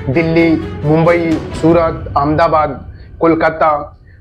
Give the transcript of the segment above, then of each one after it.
दिल्ली, मुंबई, सूरत, अहमदाबाद, कोलकाता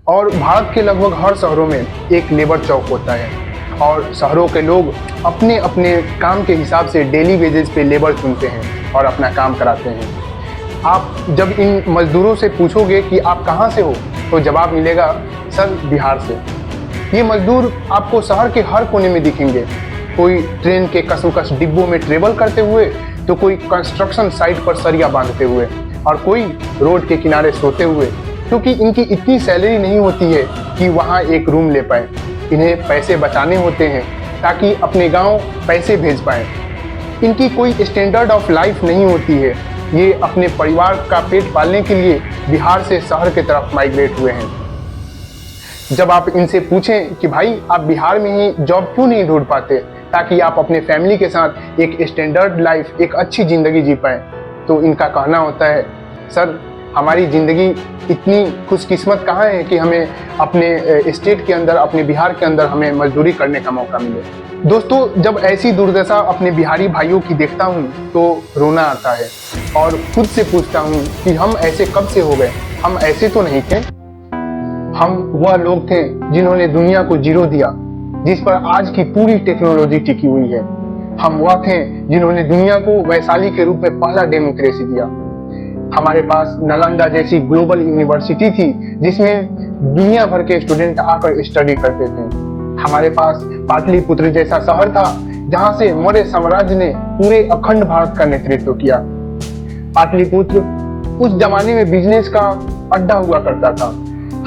और भारत के लगभग हर शहरों में एक लेबर चौक होता है और शहरों के लोग अपने अपने काम के हिसाब से डेली वेजेस पे लेबर चुनते हैं और अपना काम कराते हैं। आप जब इन मजदूरों से पूछोगे कि आप कहाँ से हो तो जवाब मिलेगा, सर बिहार से। ये मजदूर आपको शहर के हर कोने में दिखेंगे, कोई ट्रेन के कसमकस डिब्बों में ट्रेवल करते हुए तो कोई कंस्ट्रक्शन साइट पर सरिया बांधते हुए और कोई रोड के किनारे सोते हुए, क्योंकि इनकी इतनी सैलरी नहीं होती है कि वहाँ एक रूम ले पाए। इन्हें पैसे बचाने होते हैं ताकि अपने गांव पैसे भेज पाएं। इनकी कोई स्टैंडर्ड ऑफ लाइफ नहीं होती है। ये अपने परिवार का पेट पालने के लिए बिहार से शहर की तरफ माइग्रेट हुए हैं। जब आप इनसे पूछें कि भाई आप बिहार में ही जॉब क्यों नहीं ढूंढ पाते ताकि आप अपने फैमिली के साथ एक स्टैंडर्ड लाइफ, एक अच्छी ज़िंदगी जी पाएँ, तो इनका कहना होता है, सर हमारी ज़िंदगी इतनी खुशकिस्मत कहाँ है कि हमें अपने स्टेट के अंदर, अपने बिहार के अंदर हमें मजदूरी करने का मौका मिले। दोस्तों, जब ऐसी दुर्दशा अपने बिहारी भाइयों की देखता हूँ तो रोना आता है और खुद से पूछता हूँ कि हम ऐसे कब से हो गए। हम ऐसे तो नहीं थे। हम वह लोग थे जिन्होंने दुनिया को जीरो दिया, जिस पर आज की पूरी टेक्नोलॉजी टिकी हुई है। हम वह थे जिन्होंने दुनिया को वैशाली के रूप में पहला डेमोक्रेसी दिया। हमारे पास नालंदा जैसी ग्लोबल यूनिवर्सिटी थी जिसमें दुनिया भर के स्टूडेंट आकर स्टडी करते थे। हमारे पास पाटलिपुत्र जैसा शहर था जहां से मौर्य साम्राज्य ने पूरे अखंड भारत का नेतृत्व किया। पाटलिपुत्र उस जमाने में बिजनेस का अड्डा हुआ करता था।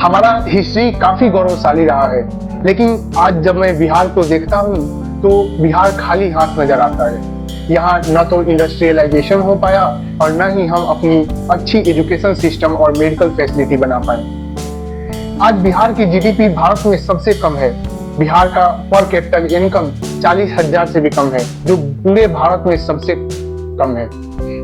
हमारा हिस्ट्री काफी गौरवशाली रहा है, लेकिन आज जब मैं बिहार को देखता हूँ तो बिहार खाली हाथ नजर आता है। यहाँ न तो इंडस्ट्रियलाइजेशन हो पाया और न ही हम अपनी अच्छी एजुकेशन सिस्टम और मेडिकल फैसिलिटी बना पाए। आज बिहार की जीडीपी भारत में सबसे कम है। बिहार का पर कैपिटल इनकम 40,000 से भी कम है, जो पूरे भारत में सबसे कम है।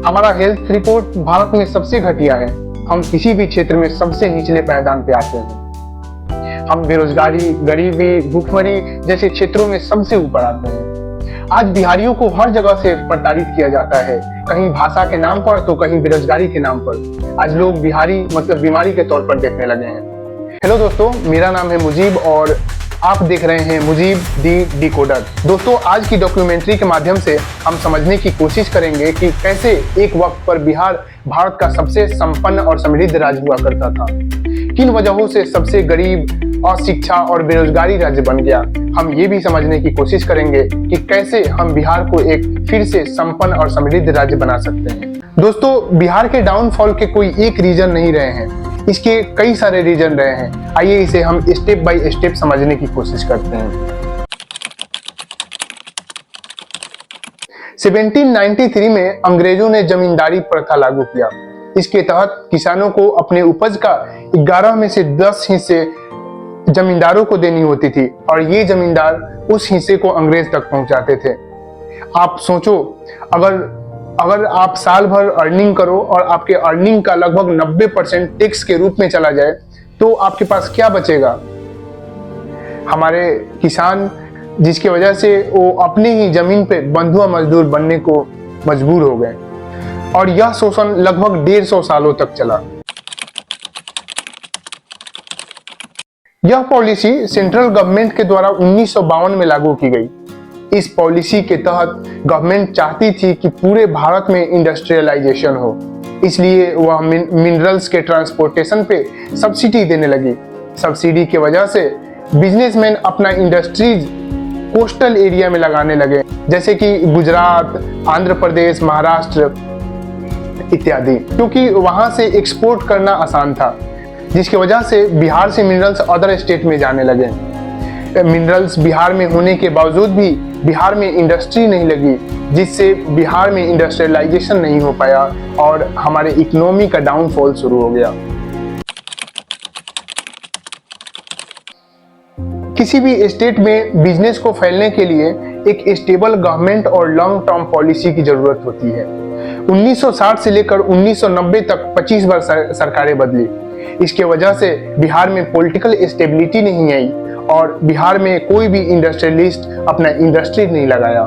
हमारा हेल्थ रिपोर्ट भारत में सबसे घटिया है। हम किसी भी क्षेत्र में सबसे निचले पायदान पे आते हैं। हम बेरोजगारी, गरीबी, भूखमरी जैसे क्षेत्रों में सबसे ऊपर आते हैं। आज बिहारियों को हर जगह से प्रताड़ित किया जाता है, कहीं भाषा के नाम पर तो कहीं बेरोजगारी के नाम पर। आज लोग बिहारी मतलब बीमारी के तौर पर देखने लगे हैं। हेलो दोस्तों, मेरा नाम है मुजीब और आप देख रहे हैं मुजीब दी डिकोडर। दोस्तों, आज की डॉक्यूमेंट्री के माध्यम से हम समझने की कोशिश करेंगे कि कैसे एक वक्त पर बिहार भारत का सबसे संपन्न और समृद्ध राज्य हुआ करता था, किन वजहों से सबसे गरीब, अशिक्षा और बेरोजगारी राज्य बन गया। हम ये भी समझने की कोशिश करेंगे कि कैसे हम बिहार को एक फिर से संपन्न और समृद्ध राज्य बना सकते हैं। दोस्तों, बिहार के डाउनफॉल के कोई एक रीजन नहीं रहे हैं, इसके कई सारे रीजन रहे हैं। आइए इसे हम स्टेप बाय स्टेप समझने की कोशिश करते हैं। 1793 में अंग्रेजों ने जमींदारी प्रथा लागू किया। इसके तहत किसानों को अपने उपज का 11 में से 10 हिस्से जमींदारों को देनी होती थी और ये जमींदार उस हिस्से को अंग्रेज तक पहुंचाते थे। आप सोचो, अगर आप साल भर अर्निंग करो और आपके अर्निंग का लगभग 90% टैक्स के रूप में चला जाए तो आपके पास क्या बचेगा। हमारे किसान, जिसकी वजह से वो अपने ही जमीन पे बंधुआ मजदूर बनने को मजबूर हो गए और यह शोषण लगभग 150 सालों तक चला। यह पॉलिसी सेंट्रल गवर्नमेंट के द्वारा 1952 में लागू की गई। इस पॉलिसी के तहत गवर्नमेंट चाहती थी कि पूरे भारत में इंडस्ट्रियलाइजेशन हो, इसलिए वह मिनरल्स के ट्रांसपोर्टेशन पे सब्सिडी देने लगी। सब्सिडी की वजह से बिजनेसमैन अपना इंडस्ट्रीज कोस्टल एरिया में लगाने लगे, जैसे कि गुजरात, आंध्र प्रदेश, महाराष्ट्र इत्यादि, क्योंकि वहां से एक्सपोर्ट करना आसान था, जिसकी वजह से बिहार से मिनरल्स अदर स्टेट में जाने लगे। मिनरल्स बिहार में होने के बावजूद भी बिहार में इंडस्ट्री नहीं लगी, जिससे बिहार में इंडस्ट्रियलाइजेशन नहीं हो पाया और हमारे इकोनॉमी का डाउनफॉल शुरू हो गया। किसी भी स्टेट में बिजनेस को फैलने के लिए एक स्टेबल गवर्नमेंट और लॉन्ग टर्म पॉलिसी की जरूरत होती है। 1960 से लेकर 1990 तक 25 बार सरकारें बदली। इसके वजह से बिहार में पॉलिटिकल स्टेबिलिटी नहीं आई और बिहार में कोई भी इंडस्ट्रियलिस्ट अपना इंडस्ट्री नहीं लगाया।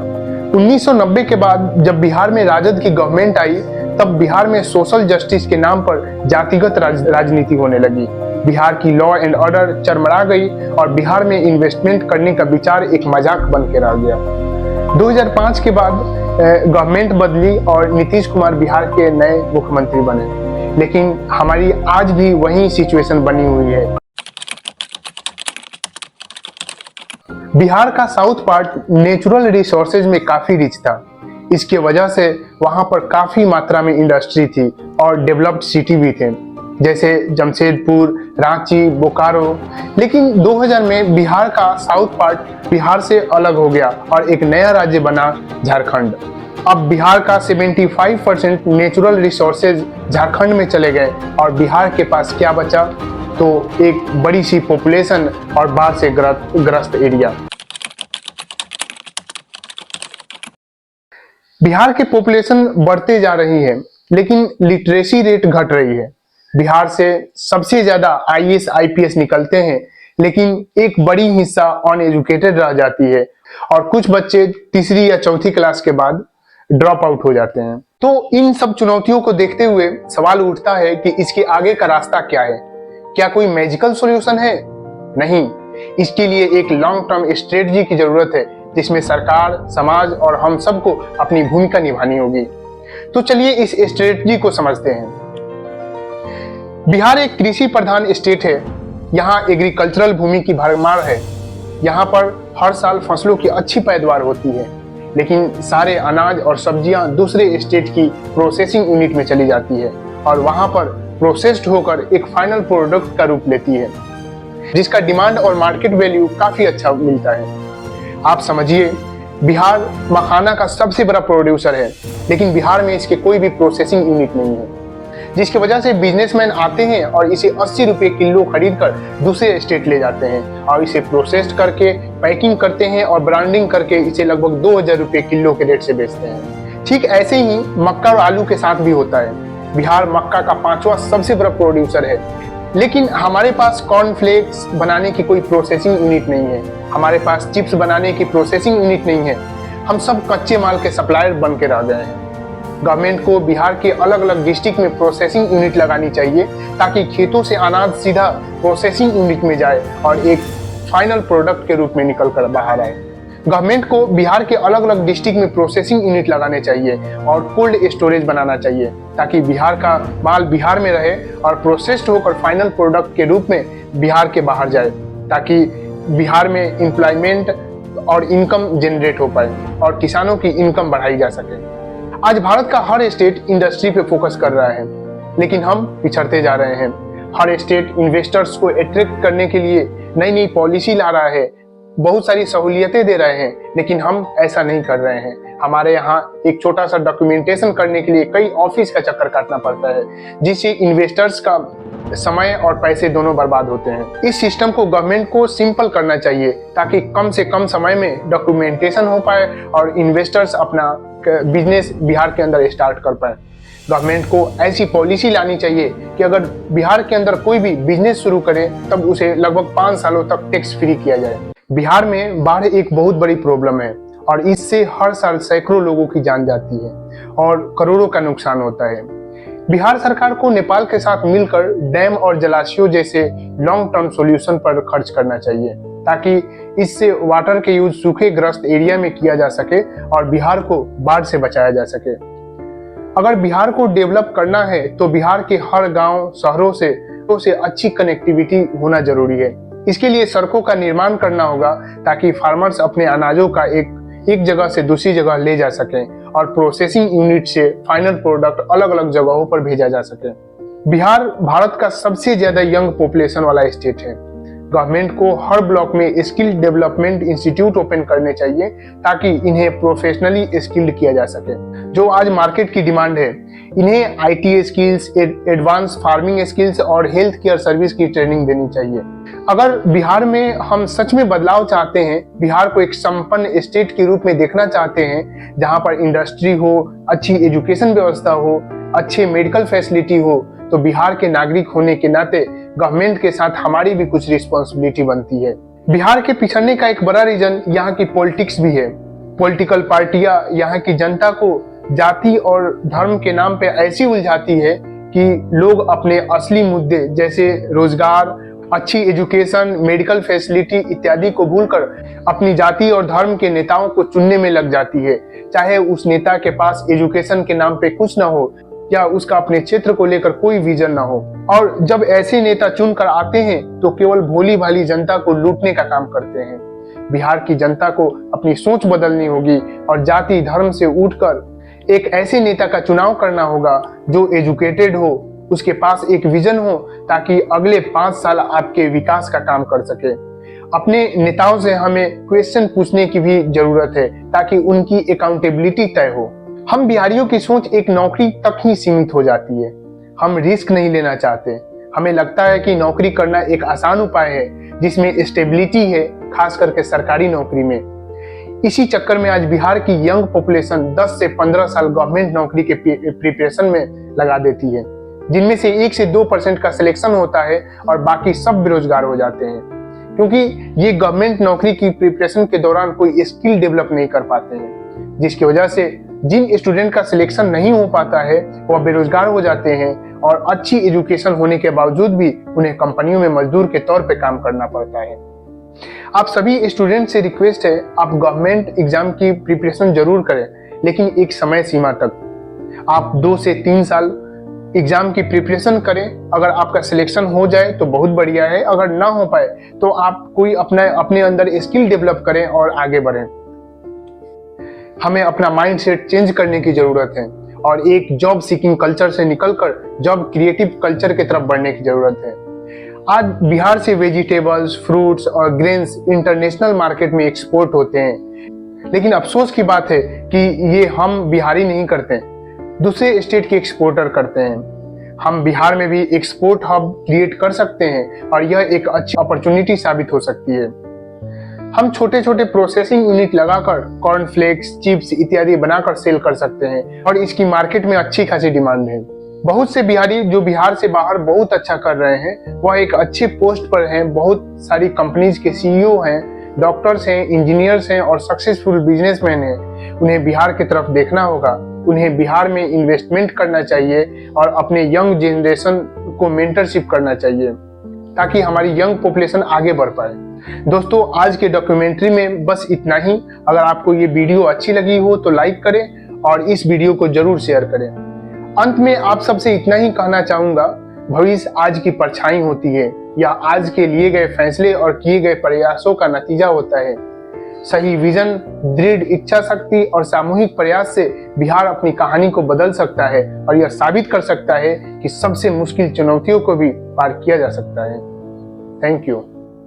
1990 के बाद जब बिहार में राजद की गवर्नमेंट आई तब बिहार में सोशल जस्टिस के नाम पर जातिगत राजनीति होने लगी। बिहार की लॉ एंड ऑर्डर चरमरा गई और बिहार में इन्वेस्टमेंट करने का विचार एक मजाक बन के रह गया। 2005 के बाद गवर्नमेंट बदली और नीतीश कुमार बिहार के नए मुख्यमंत्री बने, लेकिन हमारी आज भी वही सिचुएशन बनी हुई है। बिहार का साउथ पार्ट नेचुरल रिसोर्सेज में काफी रिच था। इसके वजह से वहां पर काफी मात्रा में इंडस्ट्री थी और डेवलप्ड सिटी भी थे, जैसे जमशेदपुर, रांची, बोकारो। लेकिन 2000 में बिहार का साउथ पार्ट बिहार से अलग हो गया और एक नया राज्य बना, झारखंड। अब बिहार का 75% नेचुरल रिसोर्सेज झारखंड में चले गए और बिहार के पास क्या बचा? तो एक बड़ी सी पॉपुलेशन और बाढ़ से ग्रस्त एरिया। बिहार की पॉपुलेशन बढ़ते जा रही है, लेकिन लिटरेसी रेट घट रही है। बिहार से सबसे ज्यादा आईएएस आईपीएस निकलते हैं, लेकिन एक बड़ी हिस्सा अनएजुकेटेड रह जाती है और कुछ बच्चे तीसरी या चौथी क्लास के बाद ड्रॉप आउट हो जाते हैं। तो इन सब चुनौतियों को देखते हुए सवाल उठता है कि इसके आगे का रास्ता क्या है? क्या कोई मैजिकल सॉल्यूशन है? नहीं, इसके लिए एक लॉन्ग टर्म स्ट्रेटजी की जरूरत है, जिसमें सरकार, समाज और हम सबको अपनी भूमिका निभानी होगी। तो चलिए इस स्ट्रेटजी को समझते हैं। बिहार एक कृषि प्रधान स्टेट है। यहाँ एग्रीकल्चरल भूमि की भरमार है। यहाँ पर हर साल फसलों की अच्छी पैदावार होती है, लेकिन सारे अनाज और सब्जियां दूसरे स्टेट की प्रोसेसिंग यूनिट में चली जाती है और वहां पर प्रोसेस्ड होकर एक फाइनल प्रोडक्ट का रूप लेती है, जिसका डिमांड और मार्केट वैल्यू काफी अच्छा मिलता है। आप समझिए, बिहार मखाना का सबसे बड़ा प्रोड्यूसर है, लेकिन बिहार में इसके कोई भी प्रोसेसिंग यूनिट नहीं है, जिसकी वजह से बिजनेसमैन आते हैं और इसे 80 रुपये किलो खरीद कर दूसरे स्टेट ले जाते हैं और इसे प्रोसेस्ड करके पैकिंग करते हैं और ब्रांडिंग करके इसे लगभग 2000 रुपये किलो के रेट से बेचते हैं। ठीक ऐसे ही मक्का और आलू के साथ भी होता है। बिहार मक्का का 5वां सबसे बड़ा प्रोड्यूसर है, लेकिन हमारे पास कॉर्नफ्लेक्स बनाने की कोई प्रोसेसिंग यूनिट नहीं है। हमारे पास चिप्स बनाने की प्रोसेसिंग यूनिट नहीं है। हम सब कच्चे माल के सप्लायर बन के रह गए हैं। गवर्नमेंट को बिहार के अलग अलग डिस्ट्रिक्ट में प्रोसेसिंग यूनिट लगानी चाहिए, ताकि खेतों से अनाज सीधा प्रोसेसिंग यूनिट में जाए और एक फाइनल प्रोडक्ट के रूप में निकल कर बाहर आए। गवर्नमेंट को बिहार के अलग अलग डिस्ट्रिक्ट में प्रोसेसिंग यूनिट लगाने चाहिए और कोल्ड स्टोरेज बनाना चाहिए, ताकि बिहार का माल बिहार में रहे और प्रोसेस्ड होकर फाइनल प्रोडक्ट के रूप में बिहार के बाहर जाए, ताकि बिहार में एम्प्लॉयमेंट और इनकम जनरेट हो पाए और किसानों की इनकम बढ़ाई जा सके। आज भारत का हर स्टेट इंडस्ट्री पे फोकस कर रहा है, लेकिन हम पिछड़ते जा रहे हैं। हर स्टेट इन्वेस्टर्स को अट्रैक्ट करने के लिए नई नई पॉलिसी ला रहा है, बहुत सारी सहूलियतें दे रहे हैं, लेकिन हम ऐसा नहीं कर रहे हैं। हमारे यहाँ एक छोटा सा डॉक्यूमेंटेशन करने के लिए कई ऑफिस का चक्कर काटना पड़ता है, जिससे इन्वेस्टर्स का समय और पैसे दोनों बर्बाद होते हैं। इस सिस्टम को गवर्नमेंट को सिंपल करना चाहिए, ताकि कम से कम समय में डॉक्यूमेंटेशन हो पाए और इन्वेस्टर्स अपना बिजनेस बिहार के अंदर स्टार्ट कर पाए। गवर्नमेंट को ऐसी पॉलिसी लानी चाहिए कि अगर बिहार के अंदर कोई भी बिजनेस शुरू करे, तब उसे लगभग 5 सालों तक टैक्स फ्री किया जाए। बिहार में बाढ़ एक बहुत बड़ी प्रॉब्लम है और इससे हर साल सैकड़ों लोगों की जान जाती है और करोड़ों का नुकसान होता है। बिहार सरकार को नेपाल के साथ मिलकर डैम और जलाशयों जैसे लॉन्ग टर्म सॉल्यूशन पर खर्च करना चाहिए, ताकि इससे वाटर के यूज सूखे ग्रस्त एरिया में किया जा सके और बिहार को बाढ़ से बचाया जा सके। अगर बिहार को डेवलप करना है तो बिहार के हर गांव, शहरों से अच्छी कनेक्टिविटी होना जरूरी है। इसके लिए सड़कों का निर्माण करना होगा, ताकि फार्मर्स अपने अनाजों का एक जगह से दूसरी जगह ले जा सकें और प्रोसेसिंग यूनिट से फाइनल प्रोडक्ट अलग अलग जगहों पर भेजा जा सके। बिहार भारत का सबसे ज्यादा यंग पॉपुलेशन वाला स्टेट है। गवर्नमेंट को हर ब्लॉक में स्किल डेवलपमेंट इंस्टीट्यूट ओपन करने चाहिए, ताकि इन्हें प्रोफेशनली स्किल्ड किया जा सके, जो आज मार्केट की डिमांड है। इन्हें IT skills, advance farming skills और हेल्थ केयर सर्विस की ट्रेनिंग देनी चाहिए। अगर बिहार में हम सच में बदलाव चाहते हैं, बिहार को एक संपन्न स्टेट के रूप में देखना चाहते हैं, जहां पर इंडस्ट्री हो, अच्छी एजुकेशन व्यवस्था हो, अच्छे मेडिकल फैसिलिटी हो, तो बिहार के नागरिक होने के नाते गवर्नमेंट के साथ हमारी भी कुछ रिस्पॉन्सिबिलिटी बनती है। बिहार के पिछड़ने का एक बड़ा रीजन यहाँ की पॉलिटिक्स भी है। पॉलिटिकल पार्टियां यहाँ की जनता को जाति और धर्म के नाम पे ऐसी उलझाती है कि लोग अपने असली मुद्दे जैसे रोजगार, अच्छी एजुकेशन, मेडिकल फैसिलिटी इत्यादि को भूलकर अपनी जाति और धर्म के नेताओं को चुनने में लग जाती है, चाहे उस नेता के पास एजुकेशन के नाम पे कुछ ना हो या उसका अपने क्षेत्र को लेकर कोई विजन ना हो। और जब ऐसे नेता चुनकर आते हैं तो केवल भोली भाली जनता को लूटने का काम करते हैं। बिहार की जनता को अपनी सोच बदलनी होगी और जाति धर्म से उठकर एक ऐसे नेता का चुनाव करना होगा जो एजुकेटेड हो, उसके पास एक विजन हो, ताकि अगले 5 साल आपके विकास का काम कर सके। अपने नेताओं से हमें क्वेश्चन पूछने की भी जरूरत है ताकि उनकी अकाउंटेबिलिटी तय हो। हम बिहारियों की सोच एक नौकरी तक ही सीमित हो जाती है। हम रिस्क नहीं लेना चाहते। हमें लगता है कि नौकरी करना एक आसान उपाय है जिसमें स्टेबिलिटी है, खास करके सरकारी नौकरी में। इसी चक्कर में आज बिहार की यंग पॉपुलेशन 10 से 15 साल गवर्नमेंट नौकरी के प्रिपरेशन में लगा देती है, जिनमें से 1 से 2% का सिलेक्शन होता है और बाकी सब बेरोजगार हो जाते हैं, क्योंकि ये गवर्नमेंट नौकरी की प्रिपरेशन के दौरान कोई स्किल डेवलप नहीं कर पाते हैं, जिसकी वजह से जिन स्टूडेंट का सिलेक्शन नहीं हो पाता है वह बेरोजगार हो जाते हैं और अच्छी एजुकेशन होने के बावजूद भी उन्हें कंपनियों में मजदूर के तौर पे काम करना पड़ता है। आप सभी स्टूडेंट से रिक्वेस्ट है, आप गवर्नमेंट एग्जाम की प्रिपरेशन जरूर करें, लेकिन एक समय सीमा तक। आप 2 से 3 साल एग्जाम की प्रिपरेशन करें। अगर आपका सिलेक्शन हो जाए तो बहुत बढ़िया है, अगर ना हो पाए तो आप कोई अपने अंदर स्किल डेवलप करें और आगे बढ़ें। हमें अपना माइंडसेट चेंज करने की जरूरत है और एक जॉब सीकिंग कल्चर से निकलकर जॉब क्रिएटिव कल्चर की तरफ बढ़ने की जरूरत है। आज बिहार से वेजिटेबल्स, फ्रूट्स और ग्रेन्स इंटरनेशनल मार्केट में एक्सपोर्ट होते हैं, लेकिन अफसोस की बात है कि ये हम बिहारी नहीं करते, दूसरे स्टेट के एक्सपोर्टर करते हैं। हम बिहार में भी एक्सपोर्ट हब क्रिएट कर सकते हैं और यह एक अच्छी अपॉर्चुनिटी साबित हो सकती है। हम छोटे छोटे प्रोसेसिंग यूनिट लगाकर कॉर्नफ्लेक्स, चिप्स इत्यादि बनाकर सेल कर सकते हैं और इसकी मार्केट में अच्छी खासी डिमांड है। बहुत से बिहारी जो बिहार से बाहर बहुत अच्छा कर रहे हैं, वह एक अच्छे पोस्ट पर हैं, बहुत सारी कंपनीज के सीईओ हैं, डॉक्टर्स हैं, इंजीनियर्स हैं और सक्सेसफुल बिजनेसमैन हैं। उन्हें बिहार की तरफ देखना होगा, उन्हें बिहार में इन्वेस्टमेंट करना चाहिए और अपने यंग जनरेशन को मेंटरशिप करना चाहिए ताकि हमारी यंग पॉपुलेशन आगे बढ़ पाए। दोस्तों, आज के डॉक्यूमेंट्री में बस इतना ही। अगर आपको ये वीडियो अच्छी लगी हो तो लाइक करें और इस वीडियो को जरूर शेयर करें। अंत में आप सबसे इतना ही कहना चाहूंगा, भविष्य आज की परछाई होती है या आज के लिए गए फैसले और किए गए प्रयासों का नतीजा होता है। सही विजन, दृढ़ इच्छा शक्ति और सामूहिक प्रयास से बिहार अपनी कहानी को बदल सकता है और यह साबित कर सकता है कि सबसे मुश्किल चुनौतियों को भी पार किया जा सकता है। Thank you.